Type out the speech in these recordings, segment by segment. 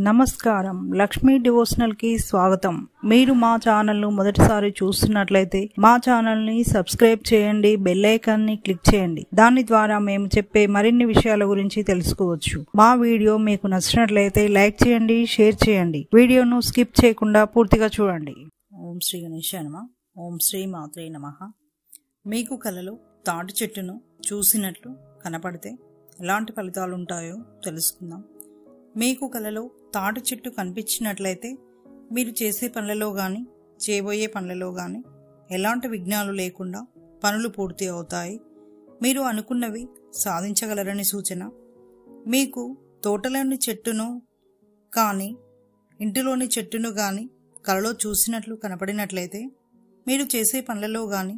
నమస్కారం, లక్ష్మీ డివోషనల్ కి స్వాగతం. మీరు మా ఛానల్ ను మొదటిసారి చూస్తున్నట్లయితే మా ఛానల్ ని సబ్స్క్రైబ్ చేయండి, బెల్ ఐకాన్ ని క్లిక్ చేయండి. దాని ద్వారా మేము చెప్పే మరిన్ని విషయాల గురించి తెలుసుకోవచ్చు. మా వీడియో మీకు నచ్చినట్లయితే లైక్ చేయండి, షేర్ చేయండి. వీడియోను స్కిప్ చేయకుండా పూర్తిగా చూడండి. ఓం శ్రీ గణేశాయ నమః. ఓం శ్రీ మాత్రే నమః. మీకు కలలో తాటి చెట్టును చూసినట్లు కనపడితే ఎలాంటి ఫలితాలు ఉంటాయో తెలుసుకుందాం. మీకు కలలో తాటి చెట్టు కనిపించినట్లయితే మీరు చేసే పనులలో కానీ చేయబోయే పనులలో కానీ ఎలాంటి విఘ్నాలు లేకుండా పనులు పూర్తి అవుతాయి. మీరు అనుకున్నవి సాధించగలరని సూచన. మీకు తోటలోని చెట్టును కానీ ఇంటిలోని చెట్టును కానీ కలలో చూసినట్లు కనపడినట్లయితే మీరు చేసే పనులలో కానీ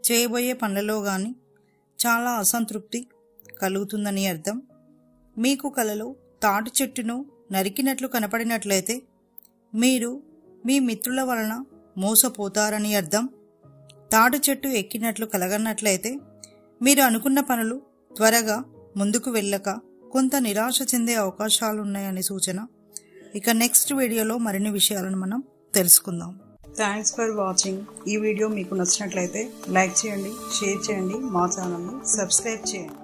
చేయబోయే పనులలో కానీ చాలా అసంతృప్తి కలుగుతుందని అర్థం. మీకు కలలో తాటి చెట్టును నరికినట్లు కనపడినట్లయితే మీరు మీ మిత్రుల వలన మోసపోతారని అర్థం. తాటి చెట్టు ఎక్కినట్లు కలగనట్లయితే మీరు అనుకున్న పనులు త్వరగా ముందుకు వెళ్ళక కొంత నిరాశ చెందే అవకాశాలున్నాయని సూచన. ఇక నెక్స్ట్ వీడియోలో మరిన్ని విషయాలను మనం తెలుసుకుందాం. Thanks for watching. ఈ వీడియో మీకు నచ్చినట్లయితే లైక్ చేయండి, షేర్ చేయండి, మా ఛానల్ని సబ్స్క్రైబ్ చేయండి.